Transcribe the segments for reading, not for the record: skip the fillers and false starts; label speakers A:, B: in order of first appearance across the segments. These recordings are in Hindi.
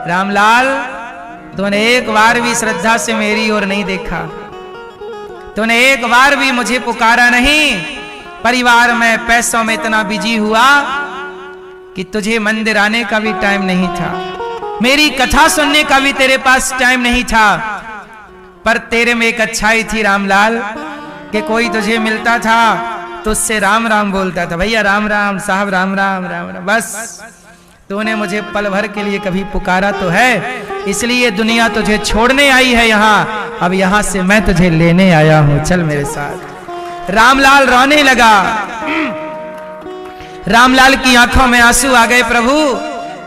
A: रामलाल, तूने एक बार भी श्रद्धा से मेरी ओर नहीं देखा, तूने एक बार भी मुझे पुकारा नहीं। परिवार में पैसों में इतना बिजी हुआ कि तुझे मंदिर आने का भी टाइम नहीं था, मेरी कथा सुनने का भी तेरे पास टाइम नहीं था। पर तेरे में एक अच्छाई थी रामलाल कि कोई तुझे मिलता था तो उससे राम राम बोलता था, भैया राम राम, साहब राम राम, राम राम। बस तूने मुझे पल भर के लिए कभी पुकारा तो है, इसलिए दुनिया तुझे छोड़ने आई है यहाँ, अब यहाँ से मैं तुझे लेने आया हूं, चल मेरे साथ। रामलाल रोने लगा। रामलाल की आंखों में आंसू आ गए। प्रभु,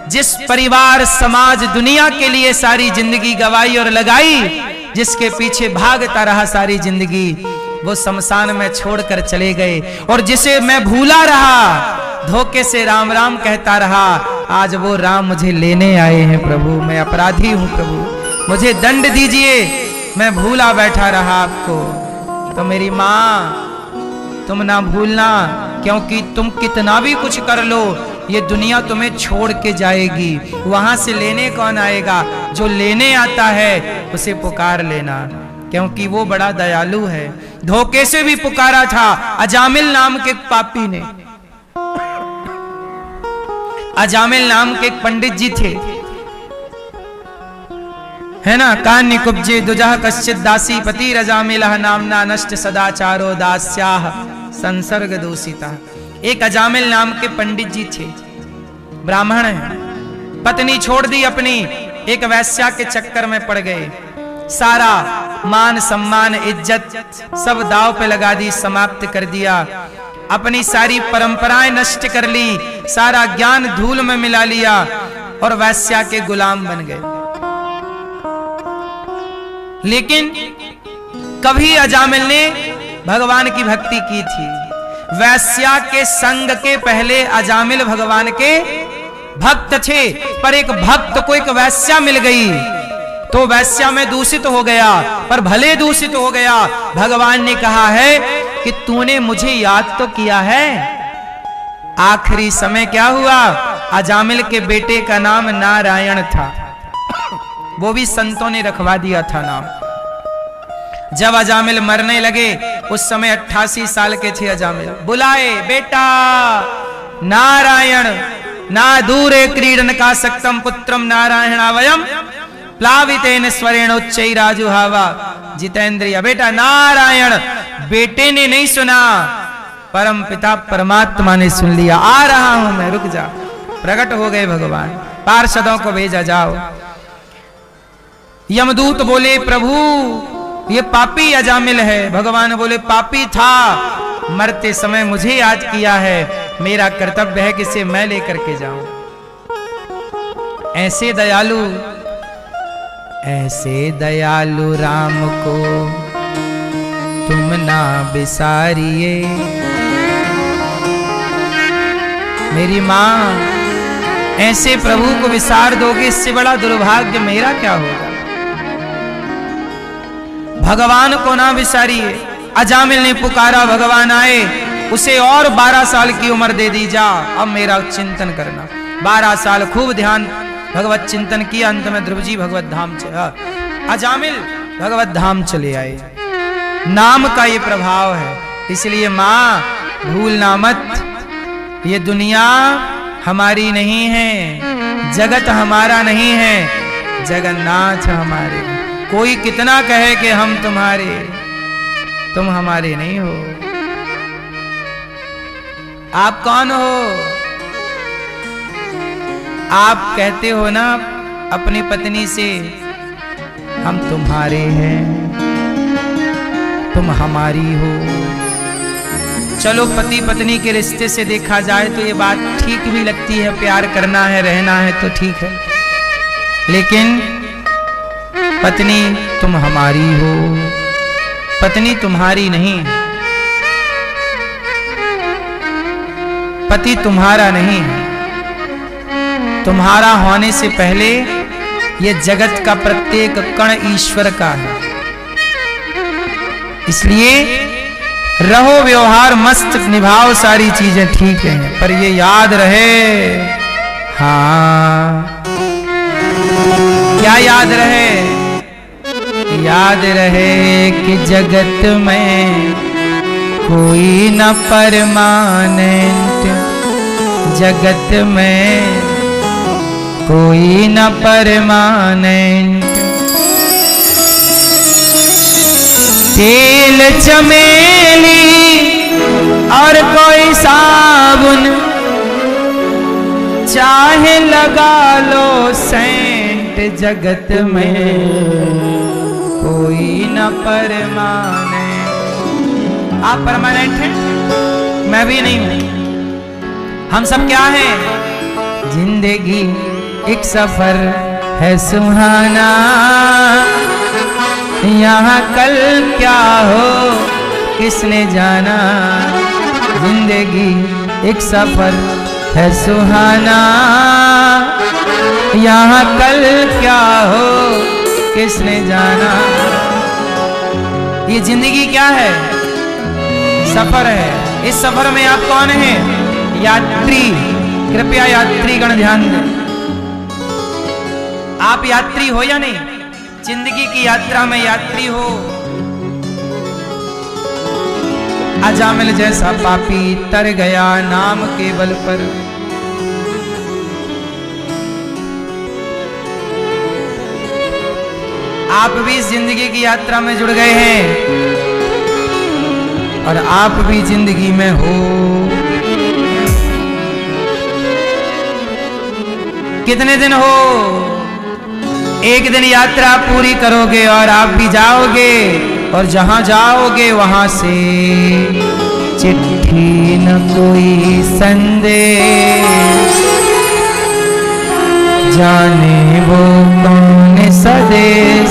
A: जिस परिवार समाज दुनिया के लिए सारी जिंदगी गवाई और लगाई, जिसके पीछे भागता रहा सारी जिंदगी, वो शमशान में छोड़कर चले गए। और जिसे मैं भूला रहा, धोखे से राम राम कहता रहा, आज वो राम मुझे लेने आए हैं। प्रभु, मैं अपराधी हूं, प्रभु मुझे दंड दीजिए, मैं भूला बैठा रहा आपको। तो मेरी माँ, तुम ना भूलना, क्योंकि तुम कितना भी कुछ कर लो, ये दुनिया तुम्हें छोड़ के जाएगी, वहां से लेने कौन आएगा? जो लेने आता है उसे पुकार लेना, क्योंकि वो बड़ा दयालु है। धोखे से भी पुकारा था अजामिल नाम के पापी ने। अजामिल नाम के एक पंडित जी थे, है ना, कान्य कुब्जे दुजह कश्चित दासी पति रजामिलह नामना नष्ट सदाचारो दास्याह संसर्ग दूषिता। एक अजामिल नाम के पंडित जी थे, ब्राह्मण हैं, पत्नी छोड़ दी अपनी, एक वैश्या के चक्कर में पड़ गए, सारा मान सम्मान इज्जत सब दाव पे लगा दी, समाप्त कर दिया, अपनी सारी परंपराएं नष्ट कर ली, सारा ज्ञान धूल में मिला लिया और वैश्या के गुलाम बन गए। लेकिन कभी अजामिल ने भगवान की भक्ति की थी। वैश्या के संग के पहले अजामिल भगवान के भक्त थे, पर एक भक्त को एक वैश्या मिल गई तो वैश्या में दूषित हो गया, पर भले दूषित हो गया। भगवान ने कहा है कि तूने मुझे याद तो किया है। आखिरी समय क्या हुआ? अजामिल के बेटे का नाम नारायण था, वो भी संतों ने रखवा दिया था नाम। जब अजामिल मरने लगे, उस समय 88 साल के थे अजामिल, बुलाए, बेटा नारायण, ना दूरे क्रीडन का सक्तम पुत्रम नारायणावयम प्लावितेन स्वरेण उच्चै राजुहावा जितेंद्रिय। बेटा नारायण, बेटे ने नहीं सुना, परम पिता परमात्मा ने सुन लिया। आ रहा हूं मैं, रुक जा। प्रकट हो गए भगवान, पार्षदों को भेजा, जाओ। यमदूत बोले, प्रभु ये पापी अजामिल है। भगवान बोले, पापी था, मरते समय मुझे याद किया है, मेरा कर्तव्य है कि इसे मैं लेकर के जाऊं। ऐसे दयालु राम को तुम ना बिसारिए। मेरी मां, ऐसे प्रभु को विसार दोगे, इससे बड़ा दुर्भाग्य मेरा क्या होगा। भगवान को ना विसारिए। अजामिल ने पुकारा, भगवान आए, उसे और 12 साल की उम्र दे दी, जा अब मेरा चिंतन करना। 12 साल खूब ध्यान भगवत चिंतन किया, अंत में ध्रुव जी भगवत धाम अजामिल भगवत धाम चले आए। नाम का ये प्रभाव है, इसलिए मां भूलना मत, ये दुनिया हमारी नहीं है, जगत हमारा नहीं है, जगन्नाथ हमारे। कोई कितना कहे कि हम तुम्हारे, तुम हमारे नहीं हो। आप कौन हो? आप कहते हो ना अपनी पत्नी से, हम तुम्हारे हैं, तुम हमारी हो। चलो पति पत्नी के रिश्ते से देखा जाए तो ये बात ठीक भी लगती है, प्यार करना है, रहना है तो ठीक है, लेकिन पत्नी तुम हमारी हो, पत्नी तुम्हारी नहीं, पति तुम्हारा नहीं। तुम्हारा होने से पहले ये जगत का प्रत्येक कण ईश्वर का है। इसलिए रहो व्यवहार मस्त, निभाओ सारी चीजें ठीक हैं, पर ये याद रहे, हाँ क्या याद रहे? याद रहे कि जगत में कोई न परमानेंट, जगत में कोई न परमानेंट। तेल चमेली और कोई साबुन, चाहे लगा लो सेंट, जगत में कोई न परमानेंट। आप परमानेंट हैं, मैं भी नहीं हूं। हम सब क्या हैं? जिंदगी एक सफर है सुहाना, यहाँ कल क्या हो किसने जाना। जिंदगी एक सफर है सुहाना, यहाँ कल क्या हो किसने जाना। ये जिंदगी क्या है? सफर है। इस सफर में आप कौन हैं? यात्री। कृपया यात्रीगण ध्यान दें। आप यात्री हो या नहीं? जिंदगी की यात्रा में यात्री हो। अजामिल जैसा पापी तर गया नाम के बल पर। आप भी इस जिंदगी की यात्रा में जुड़ गए हैं और आप भी जिंदगी में हो। कितने दिन हो? एक दिन यात्रा पूरी करोगे और आप भी जाओगे, और जहां जाओगे वहां से चिट्ठी न कोई संदेश, जाने वो कौन सा देश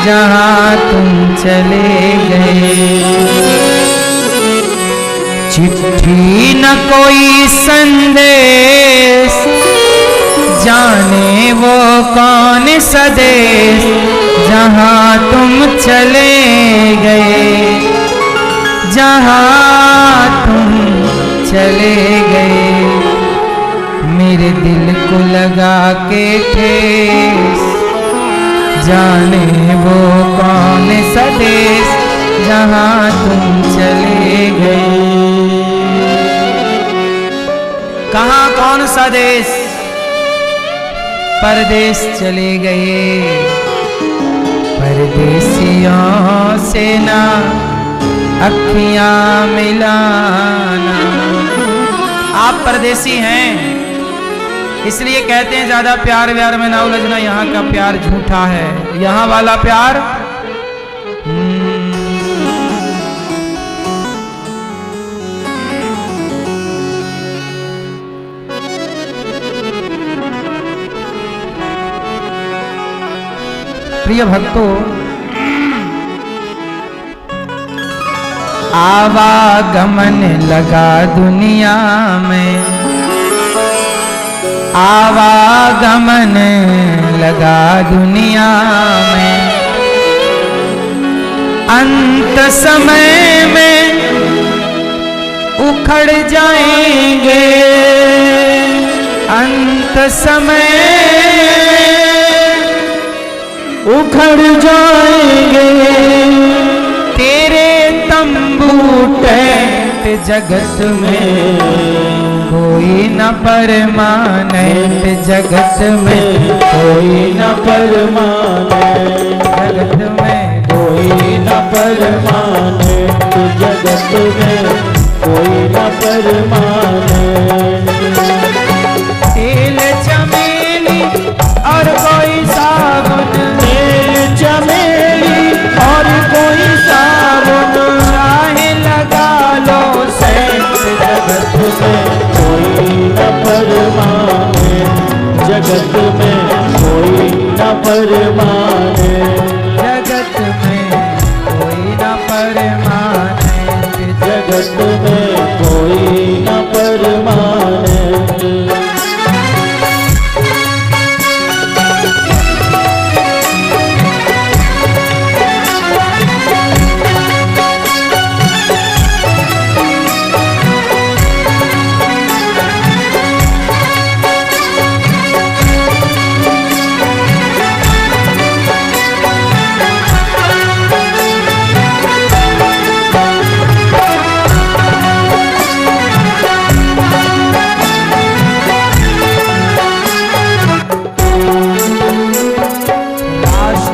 A: जहां तुम चले गए। चिट्ठी न कोई संदेश, जाने वो कौन सा देश जहां तुम चले गए, जहां तुम चले गए। मेरे दिल को लगा के ठेस, जाने वो कौन सा देश जहां तुम चले गए। कहां कौन सा देश? परदेश चले गए। परदेसियों से ना अखियां मिलाना। आप परदेसी हैं, इसलिए कहते हैं ज्यादा प्यार व्यार में ना उलझना, यहाँ का प्यार झूठा है। यहाँ वाला प्यार प्रिय भक्तों, आवागमन लगा दुनिया में, आवागमन लगा दुनिया में। अंत समय में उखड़ जाएंगे, अंत समय उखड़ जाएंगे। तेरे तंबू टेंट जगत में कोई न परमानेंट, जगत में कोई न परमानेंट, जगत में कोई न परमानेंट, जगत में कोई न परमानेंट। तेल चमेली और कोई साबुन, तेल चमेली और कोई साबुन, चाहे लगा लो सेंट, जगत में कोई न परमानेंट, जगत में कोई न परमानेंट, जगत में कोई न परमानेंट, जगत में कोई न परमानेंट।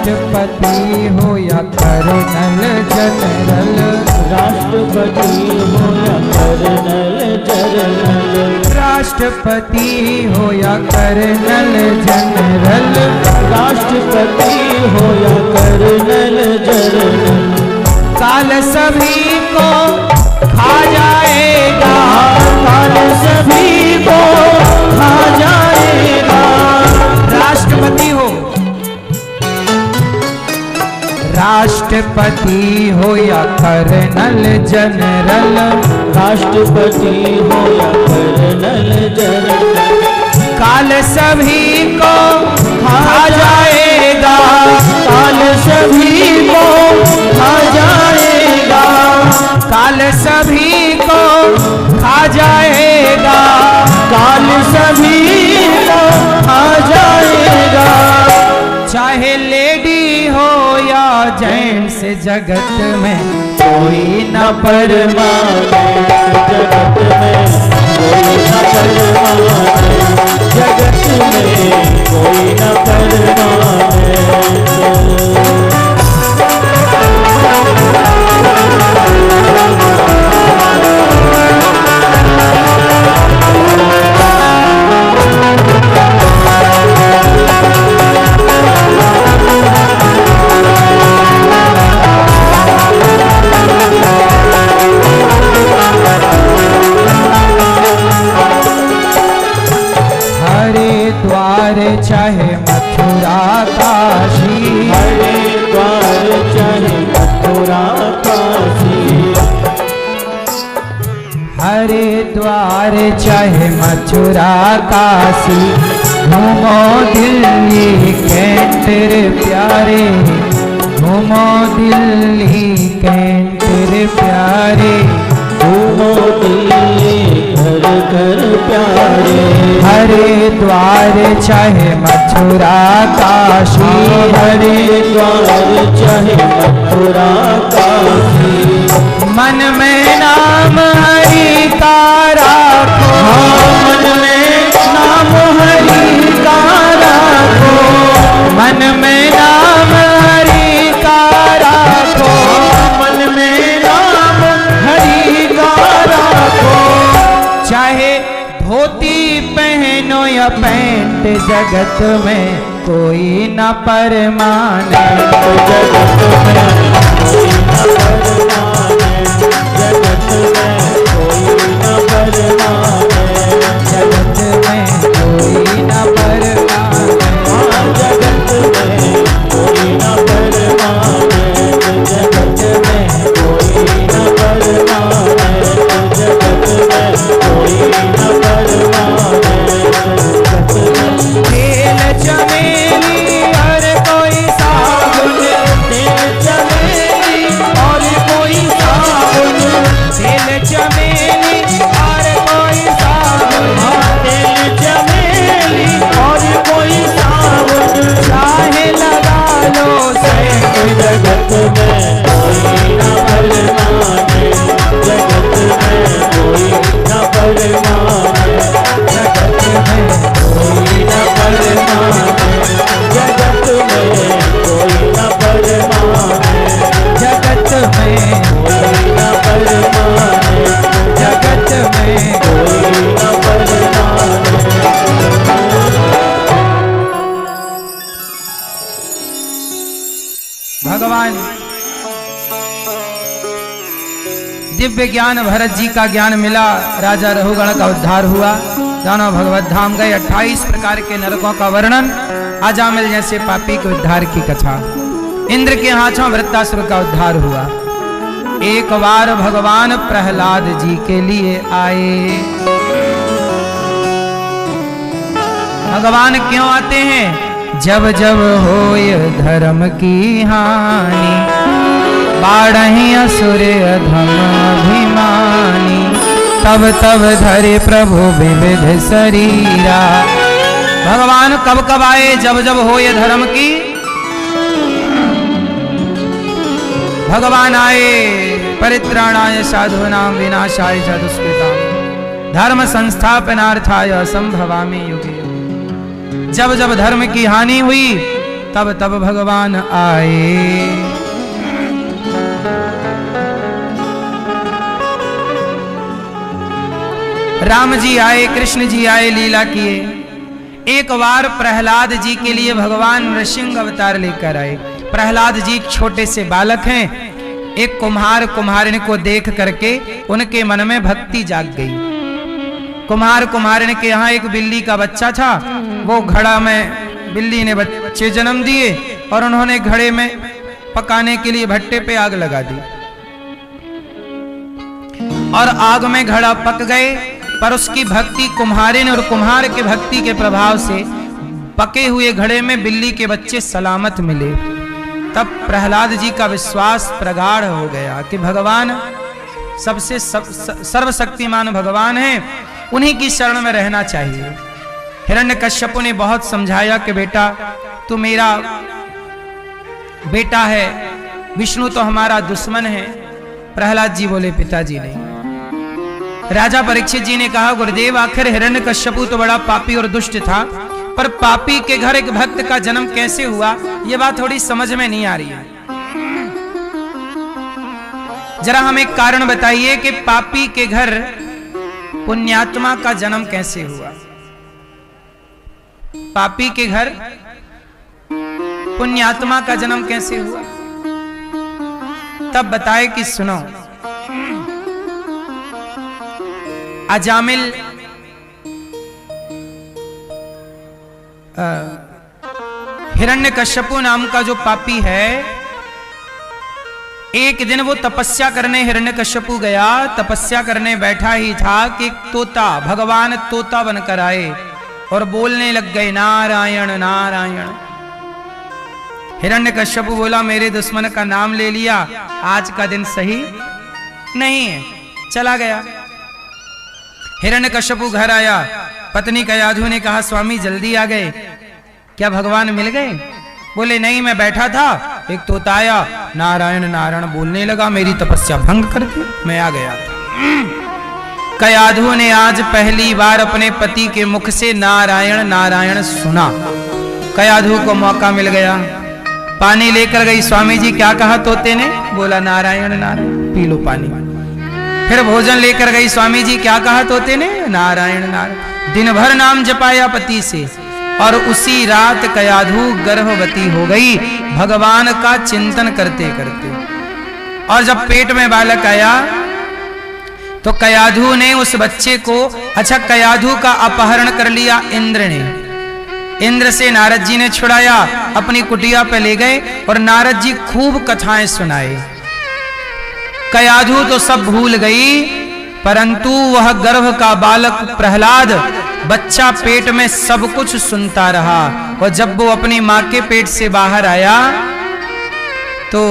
A: राष्ट्रपति हो या कर्नल जनरल,
B: राष्ट्रपति हो या कर्नल जनरल,
A: राष्ट्रपति हो या कर्नल जनरल,
B: राष्ट्रपति हो या कर्नल जनरल,
A: काल सभी को खा जाएगा,
B: काल सभी को खा जाएगा।
A: राष्ट्रपति हो, राष्ट्रपति हो या कर्नल जनरल,
B: राष्ट्रपति हो या कर्नल जनरल,
A: काल सभी को खा जाएगा,
B: काल सभी को खा जाएगा,
A: काल सभी को खा जाएगा,
B: काल सभी को खा जाएगा।
A: चाहे लेडी हो या जेंट्स जगत में कोई न
B: परमाने, जगत में कोई न परमाने, जगत में कोई न परमाने।
A: चाहे मथुरा काशी,
B: हरिद्वार चाहे मथुरा काशी,
A: हरिद्वार चाहे मथुरा काशी, घूमो दिल्ली कैंट रे प्यारे, घूमो दिल्ली कैंट रे प्यारे,
B: घूमो दिल्ली घर घर प्यारे।
A: हरिद्वार चाहे मथुरा काशी,
B: हरिद्वार चाहे मथुरा काशी,
A: मन में नाम हरि का राखो,
B: मन में नाम हरि का राखो,
A: मन में नाम हरि का राखो,
B: मन में नाम हरि का राखो।
A: चाहे धोती पहनो या पैंट जगत में कोई न परमाने,
B: जगत में कोई न परमाने, जगत में कोई न परमाने,
A: जगत में कोई न परमाने,
B: जगत में कोई न परमाने, जगत में कोई न परमाने, जगत में कोई न परमाने, जगत में
A: तेल चमेली हर कोई साबुन,
B: तेल चमेली और कोई साबुन,
A: तेल चमेली हर कोई साबुन,
B: तेल चमेली और कोई साबुन,
A: चाहे लगा लो सेंट,
B: जगत में कोई न परमाने, जगत में कोई न परमाने, जगत में कोई न परमाने, जगत में कोई न परमाने,
A: जगत में
B: कोई न परमाने,
A: जगत में
B: कोई न परमाने।
A: भगवान दिव्य ज्ञान भरत जी का ज्ञान मिला, राजा रघुगण का उद्धार हुआ, दोनों भगवत धाम गए। 28 प्रकार के नरकों का वर्णन, अजामिल जैसे पापी के उद्धार की कथा, इंद्र के हाथों वृत्तासुर का उद्धार हुआ। एक बार भगवान प्रहलाद जी के लिए आए। भगवान क्यों आते हैं? जब जब होय धर्म की हानि, बाढ़हि असुर अधम अभिमानी, तब तब धरे प्रभु विविध शरीरा। भगवान कब कब आए? जब जब होय धर्म की। भगवान आए परित्राणाय साधूनां विनाशाय च दुष्कृतां, धर्म संस्थापनार्थाय संभवामि युगे युगे। जब जब धर्म की हानि हुई तब तब भगवान आए। राम जी आए, कृष्ण जी आए, लीला किए। एक बार प्रहलाद जी के लिए भगवान नृसिंह अवतार लेकर आए। प्रहलाद जी छोटे से बालक हैं। एक कुम्हार कुम्हारिन को देख करके उनके मन में भक्ति जाग गई। कुम्हार कुम्हारिन के यहाँ एक बिल्ली का बच्चा था। वो घड़ा में बिल्ली ने बच्चे जन्म दिए और उन्होंने घड़े में पकाने के लिए भट्टे पे आग लगा दी और आग में घड़ा पक गए। पर उसकी भक्ति कुम्हारिन और कुम्हार के भक्ति के प्रभाव से पके हुए घड़े में बिल्ली के बच्चे सलामत मिले। तब प्रहलाद जी का विश्वास प्रगाढ़ हो गया कि भगवान सबसे सर्वशक्तिमान भगवान है, उन्हीं की शरण में रहना चाहिए। हिरण्यकश्यप ने बहुत समझाया कि बेटा तू मेरा बेटा है, विष्णु तो हमारा दुश्मन है। प्रहलाद जी बोले पिताजी नहीं। राजा परीक्षित जी ने कहा गुरुदेव आखिर हिरण्यकश्यप तो बड़ा पापी और दुष्ट था, पर पापी के घर एक भक्त का जन्म कैसे हुआ, यह बात थोड़ी समझ में नहीं आ रही है। जरा हमें एक कारण बताइए कि पापी के घर पुण्यात्मा का जन्म कैसे हुआ। पापी के घर पुण्यात्मा का जन्म कैसे हुआ, तब बताए कि सुनो। अजामिल हिरण्यकश्यपु नाम का जो पापी है, एक दिन वो तपस्या करने हिरण्यकश्यपु गया। तपस्या करने बैठा ही था कि तोता, भगवान तोता बनकर आए और बोलने लग गए नारायण नारायण। हिरण्यकश्यपु बोला मेरे दुश्मन का नाम ले लिया, आज का दिन सही नहीं है, चला गया। हिरण्यकश्यपु घर आया। पत्नी कयाधु ने कहा स्वामी जल्दी आ गए, क्या भगवान मिल गए? बोले नहीं, मैं बैठा था, एक तोता आया, नारायण नारायण बोलने लगा, मेरी तपस्या भंग कर दी, मैं आ गया। कयाधु ने आज पहली बार अपने पति के मुख से नारायण नारायण सुना। कयाधु को मौका मिल गया, पानी लेकर गई। स्वामी जी क्या कहा तोते ने? बोला नारायण नारायण, पी लो पानी। फिर भोजन लेकर गई। स्वामी जी क्या कहा तोते ने? नारायण नारायण। दिन भर नाम जपाया पति से और उसी रात कयाधु गर्भवती हो गई, भगवान का चिंतन करते करते। और जब पेट में बालक आया तो कयाधु ने उस बच्चे को, अच्छा कयाधु का अपहरण कर लिया इंद्र ने। इंद्र से नारद जी ने छुड़ाया, अपनी कुटिया पे ले गए और नारद जी खूब कथाएं सुनाए। कयाधु तो सब भूल गई, परंतु वह गर्भ का बालक प्रहलाद बच्चा पेट में सब कुछ सुनता रहा। और जब वो अपनी मां के पेट से बाहर आया तो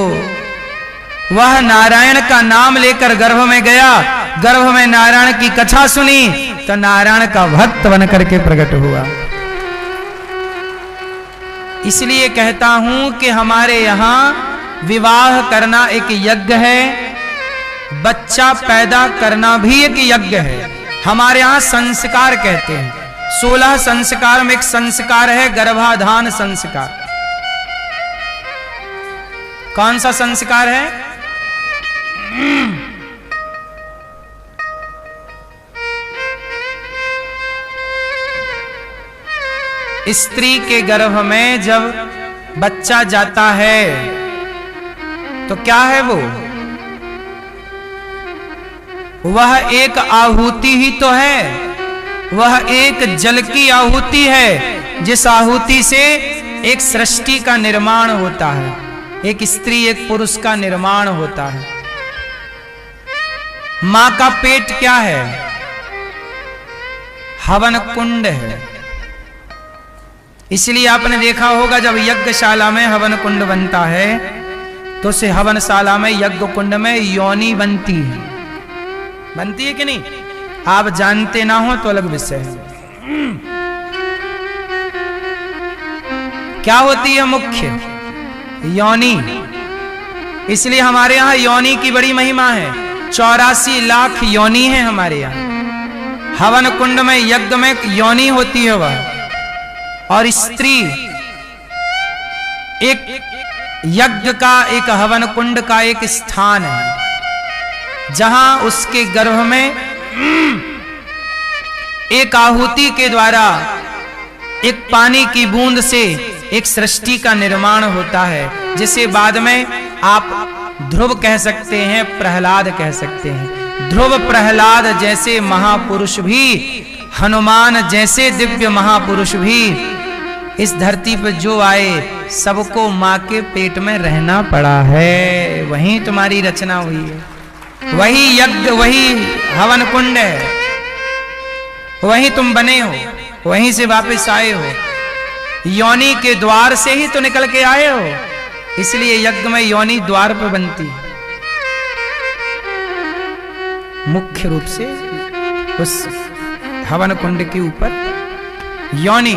A: वह नारायण का नाम लेकर गर्भ में गया। गर्भ में नारायण की कथा सुनी तो नारायण का भक्त बनकर के प्रकट हुआ। इसलिए कहता हूं कि हमारे यहां विवाह करना एक यज्ञ है, बच्चा पैदा करना भी एक यज्ञ है। हमारे यहां संस्कार कहते हैं, 16 संस्कार में एक संस्कार है गर्भाधान संस्कार। कौन सा संस्कार है? स्त्री के गर्भ में जब बच्चा जाता है तो क्या है वो? वह एक आहुति ही तो है, वह एक जल की आहुति है, जिस आहुति से एक सृष्टि का निर्माण होता है, एक स्त्री एक पुरुष का निर्माण होता है। मां का पेट क्या है? हवन कुंड है। इसलिए आपने देखा होगा जब यज्ञशाला में हवन कुंड बनता है तो उसे हवनशाला में यज्ञ कुंड में योनि बनती है। बनती है कि नहीं? आप जानते ना हो तो अलग विषय है। क्या होती है मुख्य? योनि। इसलिए हमारे यहां योनि की बड़ी महिमा है। 84 लाख योनि है हमारे यहां। हवन कुंड में यज्ञ में योनि होती है वह। और स्त्री एक यज्ञ का, एक हवन कुंड का एक स्थान है जहां उसके गर्भ में एक आहुति के द्वारा एक पानी की बूंद से एक सृष्टि का निर्माण होता है, जिसे बाद में आप ध्रुव कह सकते हैं, प्रहलाद कह सकते हैं। ध्रुव प्रहलाद जैसे महापुरुष भी, हनुमान जैसे दिव्य महापुरुष भी इस धरती पर जो आए, सबको मां के पेट में रहना पड़ा है। वहीं तुम्हारी रचना हुई है, वही यज्ञ, वही हवन कुंड है, वहीं तुम बने हो, वहीं से वापस आए हो, योनि के द्वार से ही तो निकल के आए हो। इसलिए यज्ञ में योनि द्वार पर बनती है, मुख्य रूप से उस हवन कुंड के ऊपर योनि।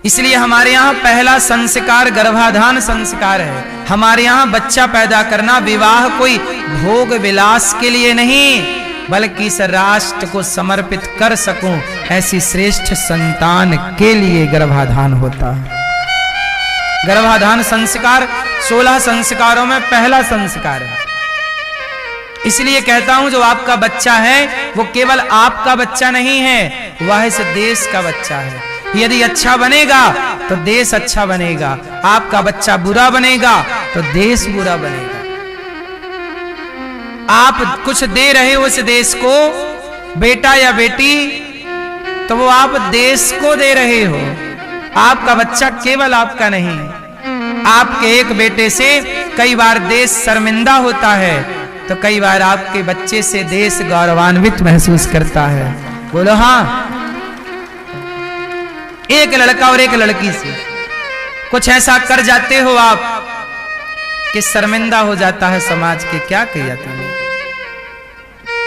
A: इसलिए हमारे यहाँ पहला संस्कार गर्भाधान संस्कार है। हमारे यहाँ बच्चा पैदा करना विवाह कोई भोग विलास के लिए नहीं, बल्कि इस राष्ट्र को समर्पित कर सकूं ऐसी श्रेष्ठ संतान के लिए गर्भाधान होता है। गर्भाधान संस्कार 16 संस्कारों में पहला संस्कार है। इसलिए कहता हूं जो आपका बच्चा है वो केवल आपका बच्चा नहीं है, वह इस देश का बच्चा है। यदि अच्छा बनेगा तो देश अच्छा बनेगा, आपका बच्चा बुरा बनेगा तो देश बुरा बनेगा। आप कुछ दे रहे हो इस देश को, बेटा या बेटी, तो वो आप देश को दे रहे हो। आपका बच्चा केवल आपका नहीं, आपके एक बेटे से कई बार देश शर्मिंदा होता है, तो कई बार आपके बच्चे से देश गौरवान्वित महसूस करता है। बोलो हाँ। एक लड़का और एक लड़की से कुछ ऐसा कर जाते हो आप कि शर्मिंदा हो जाता है समाज के, क्या किया तुमने।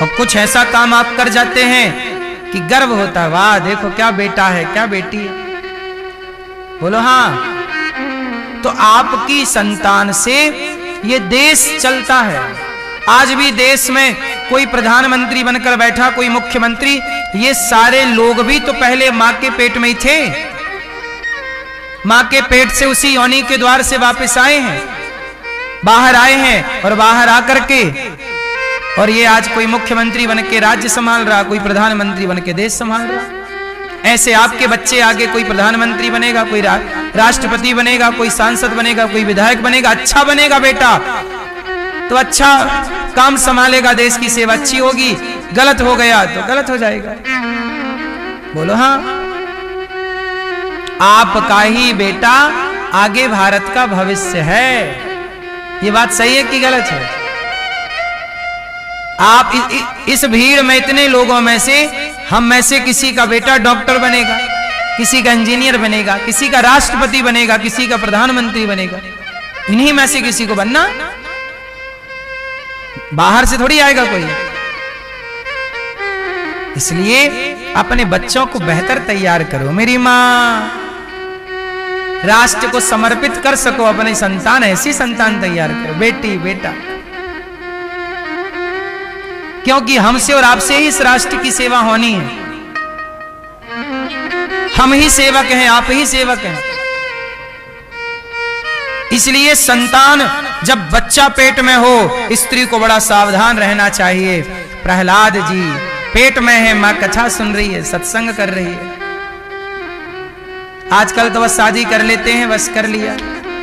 A: और कुछ ऐसा काम आप कर जाते हैं कि गर्व होता है, वाह देखो क्या बेटा है, क्या बेटी है। बोलो हाँ। तो आपकी संतान से ये देश चलता है। आज भी देश में कोई प्रधानमंत्री बनकर बैठा, कोई मुख्यमंत्री, ये सारे लोग भी तो पहले मां के पेट में ही थे। मां के पेट से उसी योनि के द्वार से वापस आए हैं, बाहर आए हैं, और बाहर आकर के और ये आज कोई मुख्यमंत्री बन के राज्य संभाल रहा, कोई प्रधानमंत्री बन के देश संभाल रहा। ऐसे आपके बच्चे आगे कोई प्रधानमंत्री बनेगा, कोई राष्ट्रपति बनेगा, कोई सांसद बनेगा, कोई विधायक बनेगा। अच्छा बनेगा बेटा तो अच्छा काम संभालेगा, देश की सेवा अच्छी होगी। गलत हो गया तो गलत हो जाएगा। बोलो हाँ। आपका ही बेटा आगे भारत का भविष्य है। ये बात सही है कि गलत है? आप इस भीड़ में, इतने लोगों में से, हम में से किसी का बेटा डॉक्टर बनेगा, किसी का इंजीनियर बनेगा, किसी का राष्ट्रपति बनेगा, किसी का प्रधानमंत्री बनेगा। इन्हीं में से किसी को बनना, बाहर से थोड़ी आएगा कोई। इसलिए अपने बच्चों को बेहतर तैयार करो। मेरी मां, राष्ट्र को समर्पित कर सको अपनी संतान, ऐसी संतान तैयार करो, बेटी बेटा। क्योंकि हमसे और आपसे ही इस राष्ट्र की सेवा होनी है। हम ही सेवक हैं, आप ही सेवक हैं। इसलिए संतान जब बच्चा पेट में हो, स्त्री को बड़ा सावधान रहना चाहिए। प्रहलाद जी पेट में है, मां कथा सुन रही है, सत्संग कर रही है। आजकल तो बस शादी कर लेते हैं, बस कर लिया,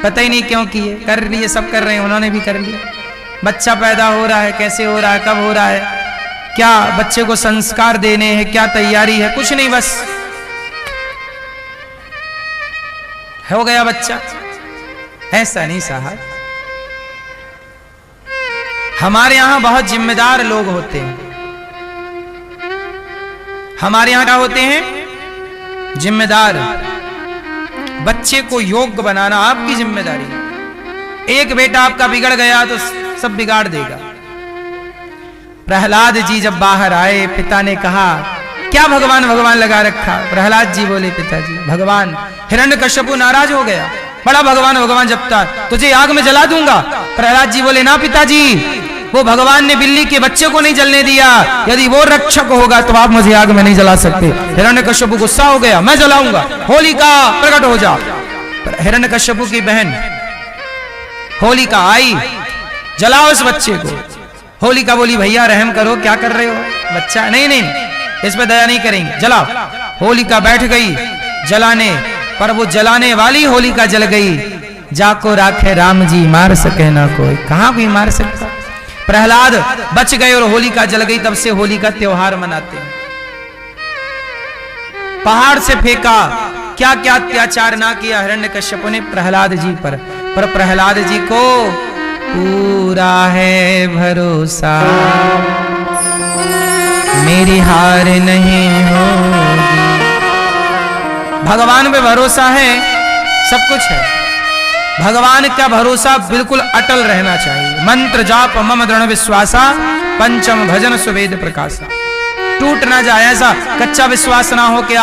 A: पता ही नहीं क्यों किए, कर लिए, सब कर रहे हैं, उन्होंने भी कर लिया। बच्चा पैदा हो रहा है, कैसे हो रहा है, कब हो रहा है, क्या बच्चे को संस्कार देने हैं, क्या तैयारी है, कुछ नहीं, बस हो गया बच्चा। ऐसा नहीं साहब। हमारे यहां बहुत जिम्मेदार लोग होते हैं। हमारे यहां क्या होते हैं? जिम्मेदार। बच्चे को योग्य बनाना आपकी जिम्मेदारी है। एक बेटा आपका बिगड़ गया तो सब बिगाड़ देगा। प्रहलाद जी जब बाहर आए, पिता ने कहा क्या भगवान भगवान लगा रखा। प्रहलाद जी बोले पिताजी भगवान, हिरण्यकश्यपु नाराज हो गया, बड़ा भगवान भगवान जपता, तुझे आग में जला दूंगा। प्रहलाद जी बोले ना पिताजी, वो भगवान ने बिल्ली के बच्चे को नहीं जलने दिया, यदि वो रक्षक होगा तो आप मुझे आग में नहीं जला सकते। हिरण्यकश्यपु गुस्सा हो गया, मैं जलाऊंगा, होलिका प्रकट हो जा। हिरण्यकश्यपु की बहन होलिका आई, जलाओ उस बच्चे को। होलिका बोली भैया रहम करो, क्या कर रहे हो, बच्चा नहीं नहीं इस पे दया नहीं करेंगे, जलाओ। होलिका बैठ गई जलाने, पर वो जलाने वाली होलिका जल गई। जाको राखे राम जी मार सके ना कोई, कहां कोई मार सकता। प्रहलाद बच गए और होलिका जल गई। तब से होली का त्योहार मनाते हैं। पहाड़ से फेंका, क्या क्या अत्याचार ना किया हिरण्यकश्यप ने प्रहलाद जी पर प्रहलाद जी को पूरा है भरोसा, मेरी हार नहीं होगी। भगवान पे भरोसा है, सब कुछ है। भगवान का भरोसा बिल्कुल अटल रहना चाहिए। मंत्र जाप मम दृढ़ विश्वासा, पंचम भजन सुवेद प्रकाशा। टूट ना जाए ऐसा कच्चा विश्वास ना हो के